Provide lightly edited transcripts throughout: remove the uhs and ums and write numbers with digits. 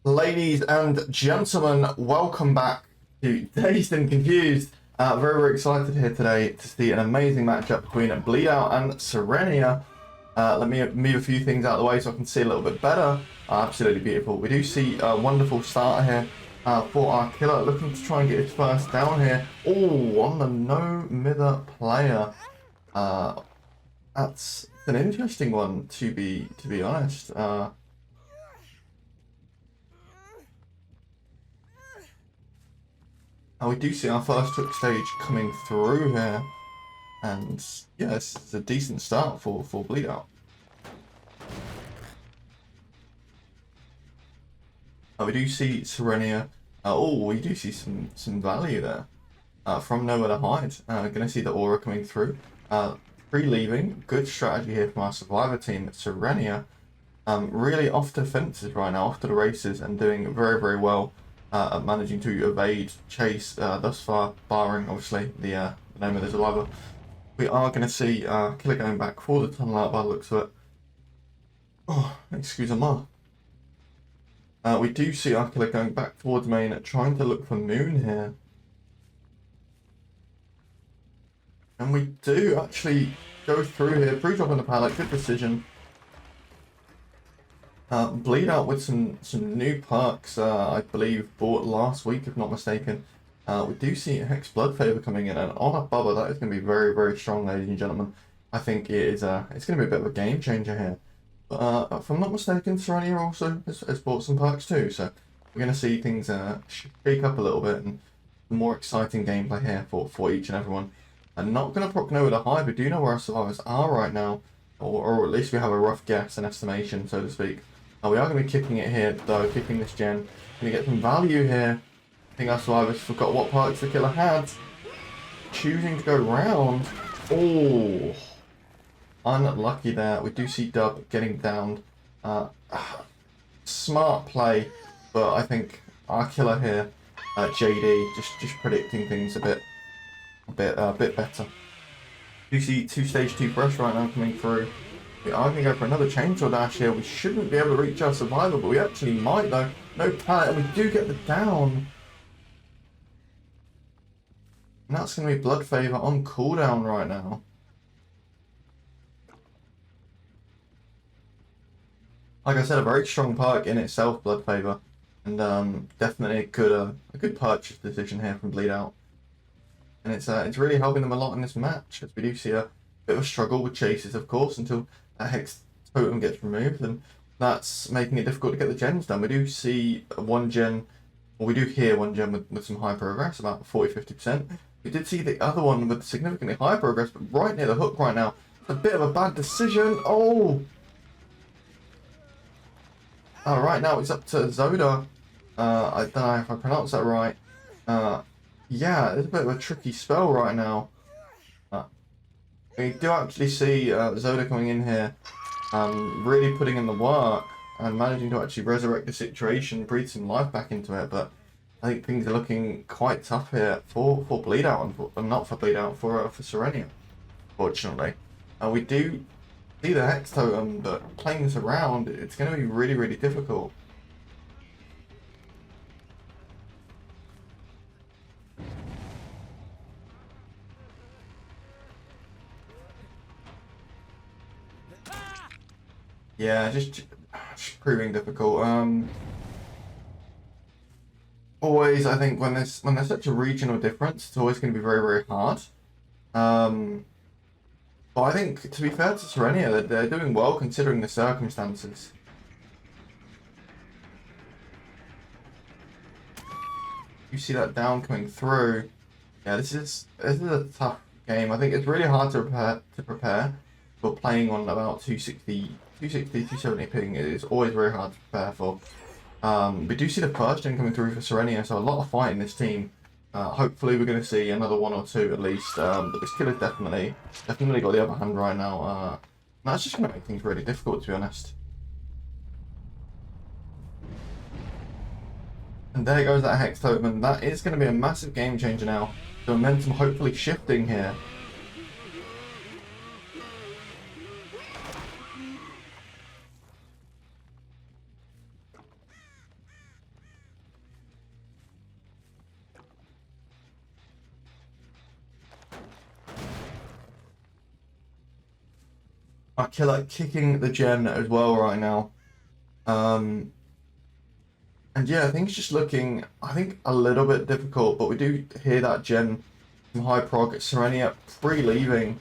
Ladies and gentlemen, welcome back to Dazed and Confused. Very excited here today to see an amazing matchup between Bleedout and Sirenia. Let me move a few things out of the way so I can see a little bit better. Absolutely beautiful. We do see a wonderful starter here for our killer, looking to try and get his first down here. Oh, on the no-mither player. That's an interesting one to be honest. We do see our first hook stage coming through here, and yeah, it's a decent start for Bleedout. We do see Sirenia. We do see some value there from nowhere to hide. Gonna see the aura coming through. Pre-leaving, good strategy here from our survivor team. Sirenia really off to the fences right now, off to the races, and doing very well. Managing to evade chase thus far, barring obviously the name of the survivor. We are going to see killer going back for the tunnel out by the looks of it. Oh, excuse me. We do see our killer going back towards main, trying to look for Moon here. And we do actually go through here, pre-dropping the pallet, good decision. Bleedout with some new perks, I believe, bought last week, if not mistaken. We do see Hex Blood Favor coming in, and on a bubble, that is going to be very strong, ladies and gentlemen. I think it is. It's going to be a bit of a game changer here. But if I'm not mistaken, Sirenia also has bought some perks too, so we're going to see things shake up a little bit and more exciting gameplay here for each and everyone. I'm not going to proc no with a high, but do know where our survivors are right now, or at least we have a rough guess and estimation, so to speak. We are going to be kicking it here, though, kicking this gen. Going to get some value here. I think our survivors forgot what perks the killer had. Choosing to go round. Oh, unlucky there. We do see Dub getting downed. Smart play, but I think our killer here, JD, just predicting things a bit better. You see stage 2 brush right now coming through. We are going to go for another chainsaw dash here. We shouldn't be able to reach our survivor, but we actually might though. No pallet, and we do get the down. And that's going to be Blood Favor on cooldown right now. Like I said, a very strong perk in itself, Blood Favor. And definitely a good purchase decision here from Bleedout. And it's really helping them a lot in this match, as we do see a bit of a struggle with chases, of course, until that Hex totem gets removed, and that's making it difficult to get the gens done. We do see one gen, or we do hear one gen with some high progress, about 40-50%. We did see the other one with significantly high progress, but right near the hook right now. It's a bit of a bad decision. Oh! Right now it's up to Zoda. I don't know if I pronounced that right. Yeah, it's a bit of a tricky spell right now. We do actually see Zoda coming in here, really putting in the work and managing to actually resurrect the situation, breathe some life back into it. But I think things are looking quite tough here for Bleedout, and not for Bleedout, for Sirenia, fortunately. We do see the Hex Totem, but playing this around, it's going to be really difficult. Yeah, just proving difficult. Always, I think when there's such a regional difference, it's always going to be very hard. But I think, to be fair to Sirenia, they're doing well considering the circumstances. You see that down coming through. Yeah, this is a tough game. I think it's really hard to prepare for playing on about 270 ping. It is always very hard to prepare for. We do see the first gen coming through for Sirenia, so a lot of fight in this team. Hopefully we're going to see another one or two at least, but this killer's definitely got the upper hand right now. That's just going to make things really difficult, to be honest. And there goes that Hex Totem, and that is going to be a massive game changer now. The momentum hopefully shifting here. Our killer kicking the gen as well right now. And yeah, I think it's just looking, I think, a little bit difficult, but we do hear that gen from high prog. Sirenia pre-leaving.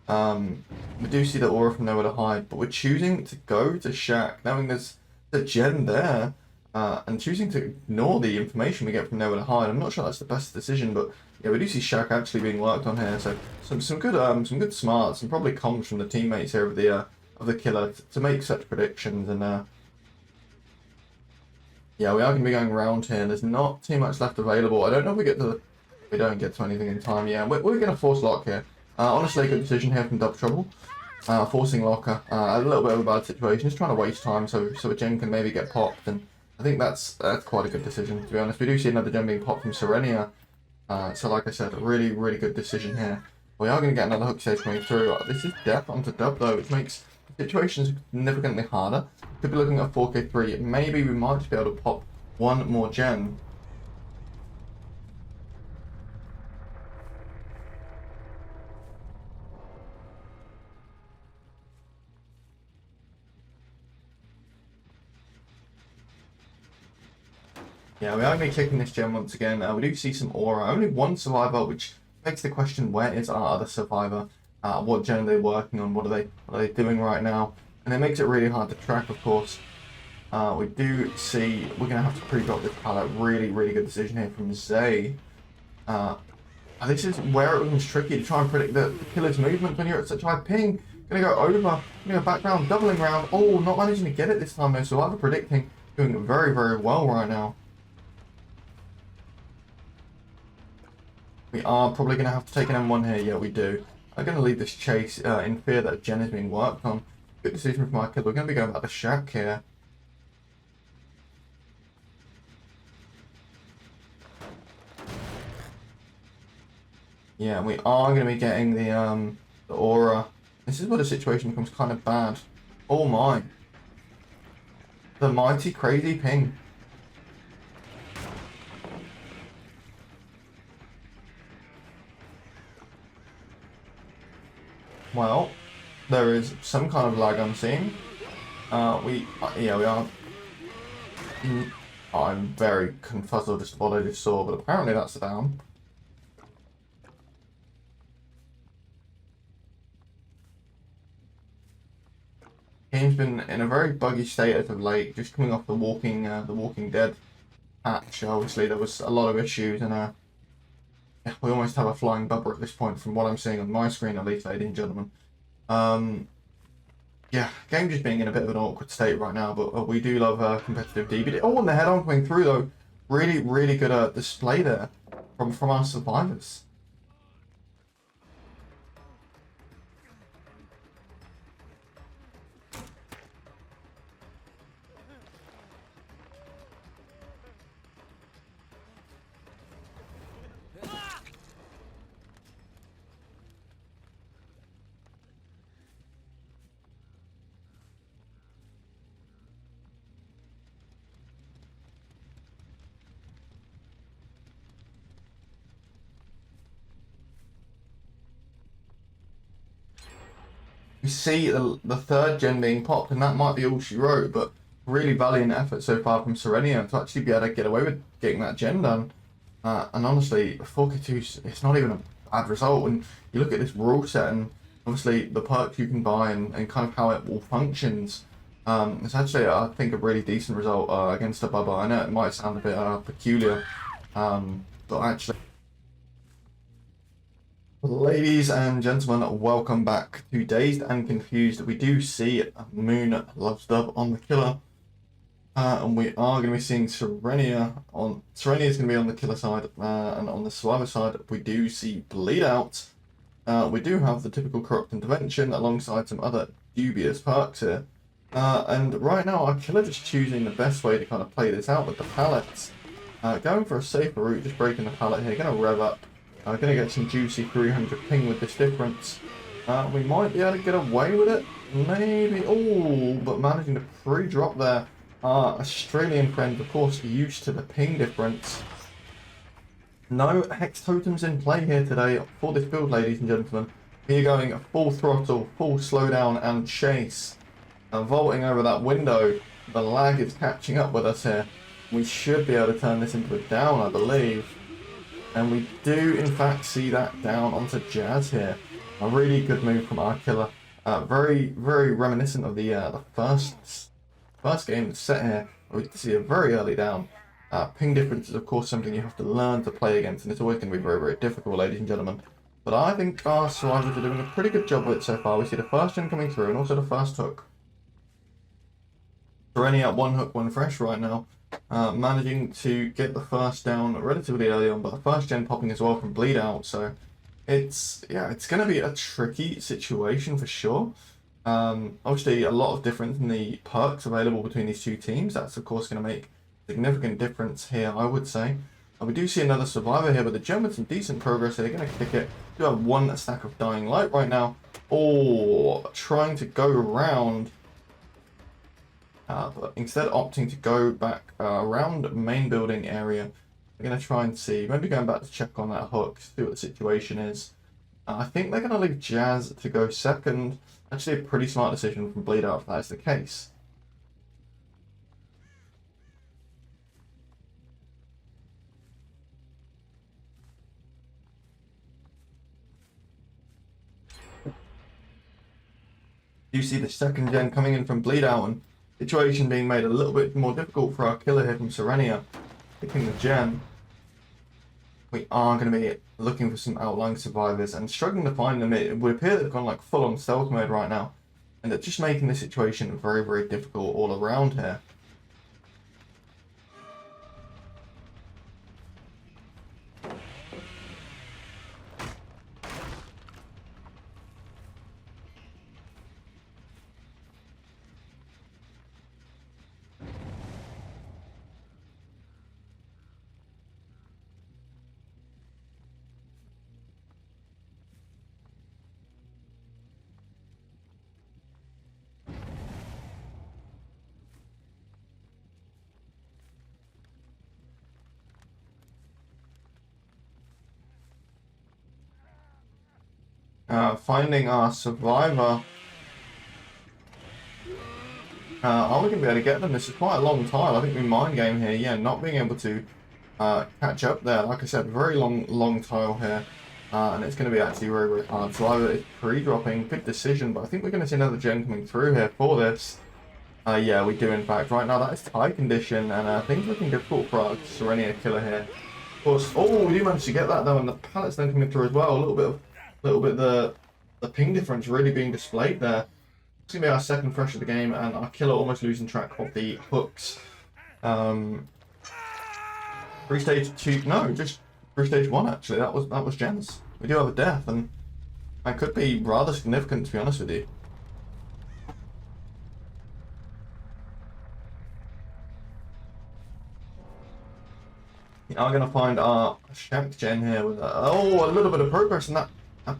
We do see the aura from Nowhere to Hide, but we're choosing to go to Shack, knowing there's the gen there, and choosing to ignore the information we get from Nowhere to Hide. I'm not sure that's the best decision, but yeah, we do see Shack actually being worked on here. So some good smarts and probably comms from the teammates here of the killer to make such predictions. And yeah, we are going to be going around here. There's not too much left available. I don't know if we don't get to anything in time. Yeah, we're going to force lock here. Honestly, a good decision here from DubTrouble. Forcing locker, a little bit of a bad situation, just trying to waste time so a gen can maybe get popped, and I think that's quite a good decision, to be honest. We do see another gen being popped from Sirenia, so like I said, a really, really good decision here. We are going to get another hook stage coming through. This is death onto Dub though, which makes the situation significantly harder. Could be looking at 4K3, maybe we might just be able to pop one more gen. Yeah, we are going to be kicking this gen once again. We do see some aura. Only one survivor, which begs the question, where is our other survivor? What gen are they working on? What are they doing right now? And it makes it really hard to track, of course. We do see we're going to have to pre-drop this pallet. Really, really good decision here from Zay. This is where it becomes tricky to try and predict the killer's movement when you're at such high ping. Going to go over, going to go back round, doubling round. Oh, not managing to get it this time though. Survivor predicting, doing very, very well right now. We are probably going to have to take an M1 here. Yeah, we do. I'm going to leave this chase in fear that gen is being worked on. Good decision from my kid. We're going to be going back to Shack here. Yeah, we are going to be getting the aura. This is where the situation becomes kind of bad. Oh my. The mighty crazy ping. Well, there is some kind of lag I'm seeing. Yeah, we are. I'm very confuzzled as to what I just saw, but apparently that's a down. Game's been in a very buggy state as of late, just coming off the Walking Dead patch. Obviously, there was a lot of issues, and we almost have a flying bubble at this point, from what I'm seeing on my screen, at least, ladies and gentlemen. Yeah, game just being in a bit of an awkward state right now, but we do love competitive DBD. Oh, and the head-on coming through though, really, really good display there from our survivors. We see the third gen being popped, and that might be all she wrote, but really valiant effort so far from Sirenia to actually be able to get away with getting that gen done. And honestly, 4K2, it's not even a bad result. When you look at this rule set and obviously the perks you can buy and kind of how it all functions, it's actually, I think, a really decent result against a Bubba. I know it might sound a bit peculiar, but actually... Ladies and gentlemen, welcome back to Dazed and Confused. We do see Moon Loves Dub on the killer, and we are going to be seeing Sirenia on. Sirenia is going to be on the killer side, and on the survivor side, we do see Bleedout. We do have the typical corrupt intervention alongside some other dubious perks here, and right now our killer just choosing the best way to kind of play this out with the pallets, going for a safer route, just breaking the pallet here, going to rev up. Going to get some juicy 300 ping with this difference. We might be able to get away with it. Maybe. Oh, but managing to pre-drop there. Australian friend, of course, used to the ping difference. No hex totems in play here today for this build, ladies and gentlemen. We're going full throttle, full slowdown and chase. And vaulting over that window. The lag is catching up with us here. We should be able to turn this into a down, I believe. And we do, in fact, see that down onto Jazz here. A really good move from our killer. Very, very reminiscent of the first game set here. We see a very early down. Ping difference is, of course, something you have to learn to play against, and it's always going to be very, very difficult, ladies and gentlemen. But I think our survivors are doing a pretty good job with it so far. We see the first gen coming through, and also the first hook. Sirenia at one hook, one fresh right now. Managing to get the first down relatively early on, but the first gen popping as well from Bleedout, so it's going to be a tricky situation for sure. Obviously a lot of difference in the perks available between these two teams. That's of course going to make a significant difference here, I would say. And we do see another survivor here, but the gem with some decent progress here. They're going to kick it. Do have one stack of dying light right now. Oh, trying to go around. But instead opting to go back around the main building area, we're going to try and see, maybe going back to check on that hook, see what the situation is. I think they're going to leave Jazz to go second. Actually a pretty smart decision from Bleedout if that is the case. You see the second gen coming in from Bleedout, and situation being made a little bit more difficult for our killer here from Sirenia. Picking the gem. We are going to be looking for some outlying survivors and struggling to find them. It would appear they've gone like full on stealth mode right now. And they're just making the situation very, very difficult all around here. Finding our survivor. Are we going to be able to get them? This is quite a long time. I think we mind game here. Yeah, not being able to catch up there. Like I said, very long tile here. And it's going to be actually very, very hard. Survivor is pre-dropping. Good decision, but I think we're going to see another gen coming through here for this. Yeah, we do in fact. Right now, that is tie condition, and things looking difficult for our Sirenia killer here. Of course, oh, we do manage to get that though, and the pallets then coming through as well. A little bit the ping difference really being displayed there. It's going to be our second fresh of the game, and our killer almost losing track of the hooks. Free stage 2, no, just free stage 1 actually. That was gens. We do have a death, and that could be rather significant to be honest with you. We are going to find our Shack gen here with a little bit of progress, and that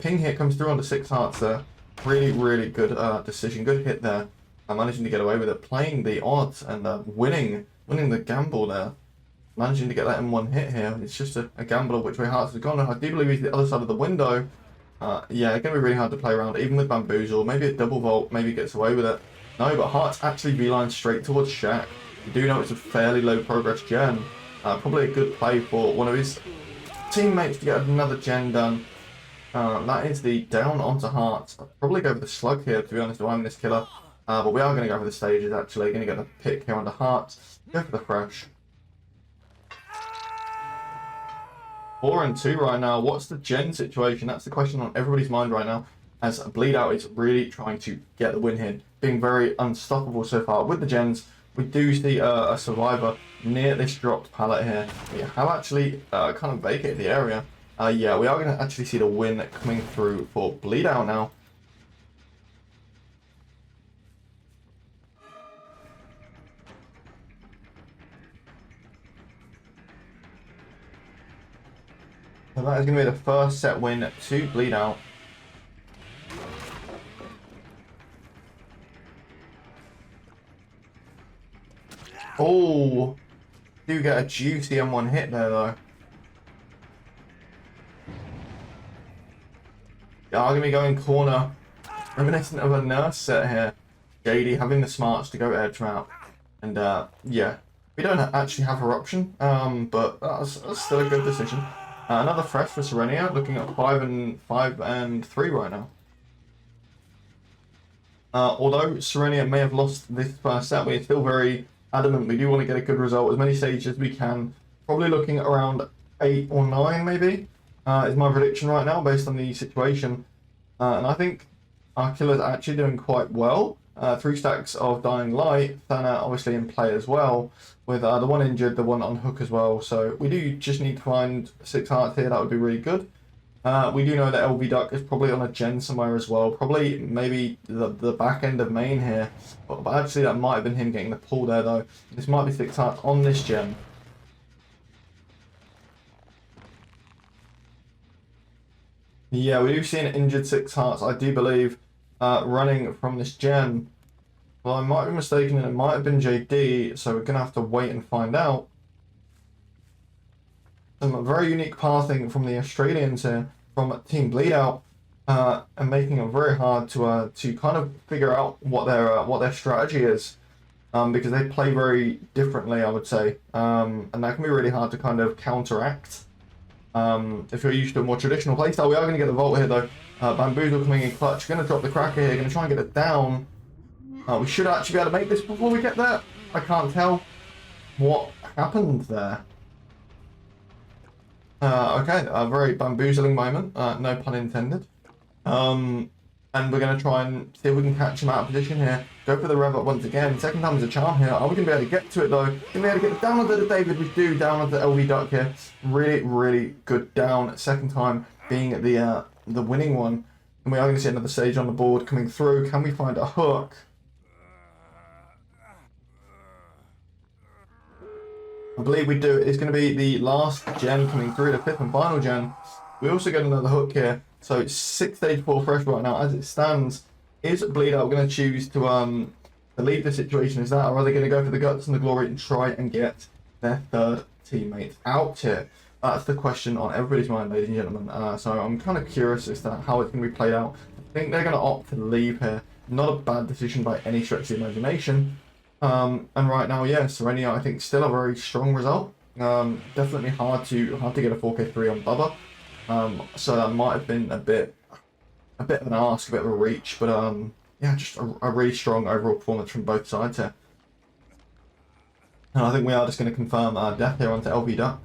ping hit comes through on the 6 hearts there. Really, really good decision, good hit there. Managing to get away with it, playing the odds and winning the gamble there. Managing to get that in one hit here. It's just a gamble of which way hearts have gone. I do believe he's the other side of the window. Yeah, it's going to be really hard to play around, even with Bamboozle. Maybe a double vault, maybe gets away with it. No, but hearts actually beeline straight towards Shack. You do know it's a fairly low progress gen. Probably a good play for one of his teammates to get another gen done. That is the down onto hearts. I'll probably go for the slug here, to be honest, if I'm this killer. But we are going to go for the stages, actually. Going to get the pick here on the hearts. Go for the fresh. 4 and 2 right now. What's the gen situation? That's the question on everybody's mind right now. As Bleedout is really trying to get the win here. Being very unstoppable so far. With the gens, we do see a survivor near this dropped pallet here. We have actually kind of vacated the area. Yeah, we are going to actually see the win coming through for Bleedout now. So that is going to be the first set win to Bleedout. Oh, do get a juicy M1 hit there though. are going to be going corner, reminiscent of a nurse set here. JD having the smarts to go edge map. And yeah, we don't actually have her option, but that's still a good decision. Another fresh for Sirenia, looking at 5 and 3 right now. Although Sirenia may have lost this first set, we're still very adamant we do want to get a good result, as many stages as we can. Probably looking at around 8 or 9 maybe, is my prediction right now based on the situation. And I think our killer's actually doing quite well. 3 stacks of Dying Light, Thana obviously in play as well, with the one injured, the one on hook as well. So we do just need to find 6 hearts here, that would be really good. We do know that LV Duck is probably on a gen somewhere as well, probably maybe the back end of main here, but actually that might have been him getting the pull there though. This might be 6 hearts on this gen. Yeah, we do see an injured 6 hearts, I do believe, running from this gen. Well, I might be mistaken and it might have been JD, so we're going to have to wait and find out. Some very unique pathing from the Australians here, from Team Bleedout, and making it very hard to kind of figure out what their strategy is, because they play very differently, I would say, and that can be really hard to kind of counteract. If you're used to a more traditional playstyle. We are going to get the vault here though. Bamboozle coming in clutch, going to drop the cracker here, going to try and get it down. We should actually be able to make this before we get there. I can't tell what happened there. Okay, a very bamboozling moment, no pun intended. And we're going to try and see if we can catch him out of position here. Go for the rev up once again. Second time is a charm here. Are we going to be able to get to it though? Going to be able to get it down onto the David. We do, down onto the LV Duck here. Really, really good down. Second time being the winning one. And we are going to see another stage on the board coming through. Can we find a hook? I believe we do. It's going to be the last gen coming through, the 5th and final gen. We also get another hook here. So it's 6 stage 4 fresh right now. As it stands, is Bleedout going to choose to leave the situation as that, or are they going to go for the guts and the glory and try and get their 3rd teammate out here? That's the question on everybody's mind, ladies and gentlemen. So I'm kind of curious as to how it's going to be played out. I think they're going to opt to leave here. Not a bad decision by any stretch of the imagination. And right now, yeah, Sirenia, I think, still a very strong result. Definitely hard to get a 4K3 on Bubba. So that might have been a bit of an ask, a bit of a reach, but yeah, just a really strong overall performance from both sides here. And I think we are just going to confirm death here onto LV Duck.